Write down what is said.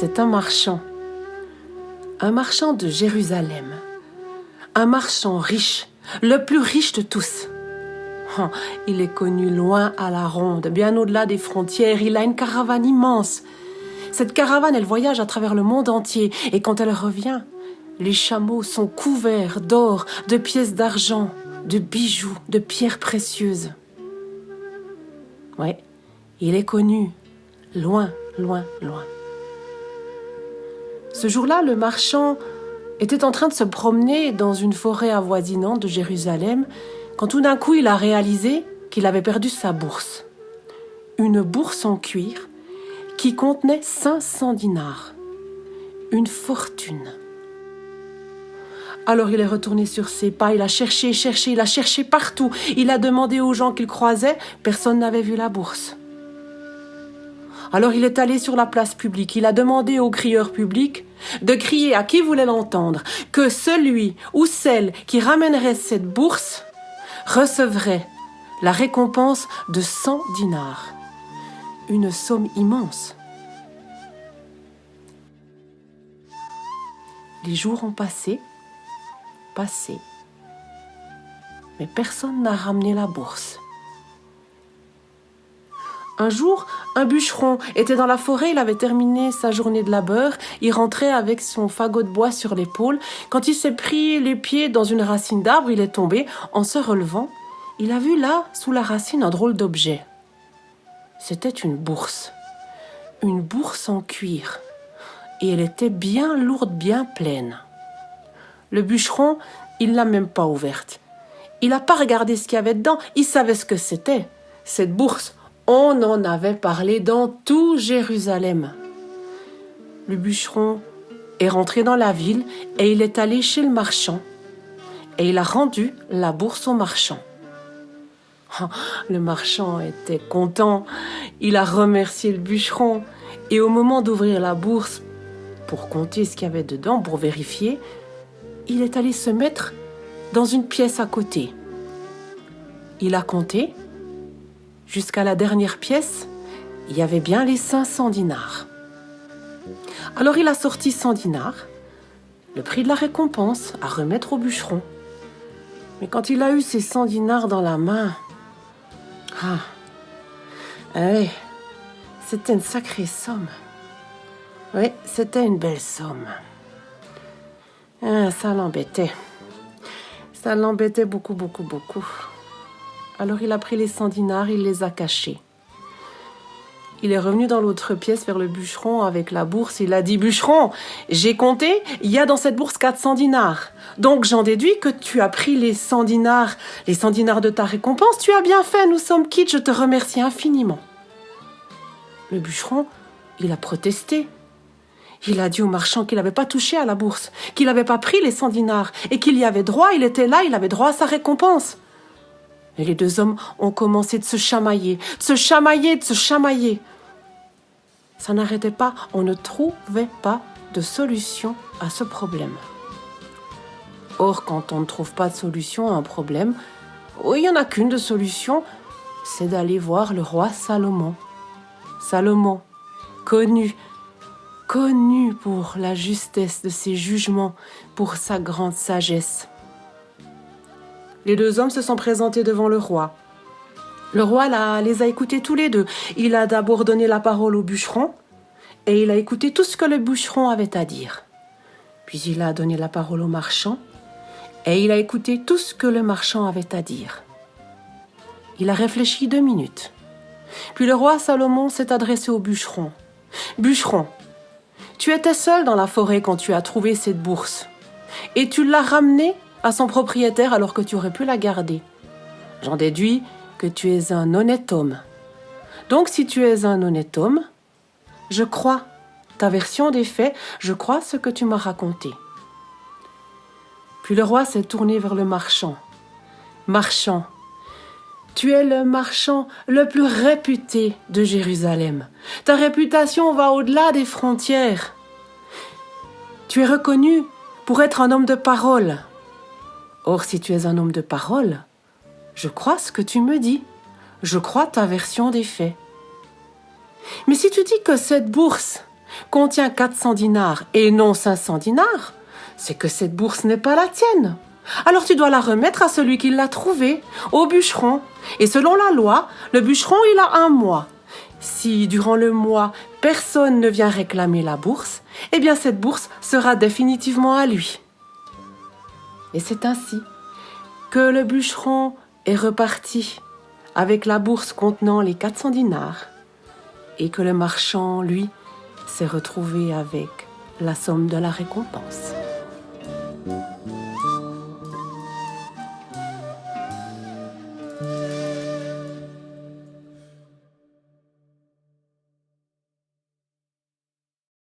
c'est un marchand de Jérusalem, un marchand riche, le plus riche de tous. Oh, il est connu loin à la ronde, bien au-delà des frontières. Il a une caravane immense. Cette caravane, elle voyage à travers le monde entier. Et quand elle revient, les chameaux sont couverts d'or, de pièces d'argent, de bijoux, de pierres précieuses. Ouais, il est connu loin, loin, loin. Ce jour-là, le marchand était en train de se promener dans une forêt avoisinante de Jérusalem quand tout d'un coup, il a réalisé qu'il avait perdu sa bourse. Une bourse en cuir qui contenait 500 dinars. Une fortune. Alors il est retourné sur ses pas, il a cherché partout. Il a demandé aux gens qu'il croisait, personne n'avait vu la bourse. Alors il est allé sur la place publique, il a demandé aux crieurs publics de crier à qui voulait l'entendre que celui ou celle qui ramènerait cette bourse recevrait la récompense de 100 dinars. Une somme immense. Les jours ont passé, mais personne n'a ramené la bourse. Un jour, un bûcheron était dans la forêt, il avait terminé sa journée de labeur, il rentrait avec son fagot de bois sur l'épaule. Quand il s'est pris les pieds dans une racine d'arbre, il est tombé. En se relevant, il a vu là, sous la racine, un drôle d'objet. C'était une bourse en cuir, et elle était bien lourde, bien pleine. Le bûcheron, il l'a même pas ouverte. Il n'a pas regardé ce qu'il y avait dedans, il savait ce que c'était. Cette bourse, on en avait parlé dans tout Jérusalem. Le bûcheron est rentré dans la ville et il est allé chez le marchand. Et il a rendu la bourse au marchand. Le marchand était content. Il a remercié le bûcheron. Et au moment d'ouvrir la bourse, pour compter ce qu'il y avait dedans, pour vérifier, il est allé se mettre dans une pièce à côté. Il a compté. Jusqu'à la dernière pièce, il y avait bien les 500 dinars. Alors il a sorti 100 dinars, le prix de la récompense, à remettre au bûcheron. Mais quand il a eu ces 100 dinars dans la main, c'était une sacrée somme. Oui, c'était une belle somme. Ça l'embêtait. Ça l'embêtait beaucoup, beaucoup, beaucoup. Alors il a pris les 100 dinars, il les a cachés. Il est revenu dans l'autre pièce vers le bûcheron avec la bourse. Il a dit « Bûcheron, j'ai compté, il y a dans cette bourse 400 dinars. Donc j'en déduis que tu as pris les 100 dinars de ta récompense. Tu as bien fait, nous sommes quittes, je te remercie infiniment. » Le bûcheron, il a protesté. Il a dit au marchand qu'il n'avait pas touché à la bourse, qu'il n'avait pas pris les 100 dinars et qu'il y avait droit, il était là, il avait droit à sa récompense. Et les deux hommes ont commencé de se chamailler. Ça n'arrêtait pas, on ne trouvait pas de solution à ce problème. Or, quand on ne trouve pas de solution à un problème, il n'y en a qu'une de solution, c'est d'aller voir le roi Salomon. Salomon, connu pour la justesse de ses jugements, pour sa grande sagesse. Les deux hommes se sont présentés devant le roi. Le roi les a écoutés tous les deux. Il a d'abord donné la parole au bûcheron et il a écouté tout ce que le bûcheron avait à dire. Puis il a donné la parole au marchand et il a écouté tout ce que le marchand avait à dire. Il a réfléchi 2 minutes. Puis le roi Salomon s'est adressé au bûcheron. « Bûcheron, tu étais seul dans la forêt quand tu as trouvé cette bourse et tu l'as ramenée à son propriétaire alors que tu aurais pu la garder. J'en déduis que tu es un honnête homme. Donc si tu es un honnête homme, je crois ta version des faits, je crois ce que tu m'as raconté. » Puis le roi s'est tourné vers le marchand. « Marchand, tu es le marchand le plus réputé de Jérusalem. Ta réputation va au-delà des frontières. Tu es reconnu pour être un homme de parole. Or, si tu es un homme de parole, je crois ce que tu me dis. Je crois ta version des faits. Mais si tu dis que cette bourse contient 400 dinars et non 500 dinars, c'est que cette bourse n'est pas la tienne. Alors tu dois la remettre à celui qui l'a trouvée, au bûcheron. Et selon la loi, le bûcheron, il a 1 mois. Si durant le mois, personne ne vient réclamer la bourse, eh bien cette bourse sera définitivement à lui. Et c'est ainsi que le bûcheron est reparti avec la bourse contenant les 400 dinars et que le marchand, lui, s'est retrouvé avec la somme de la récompense.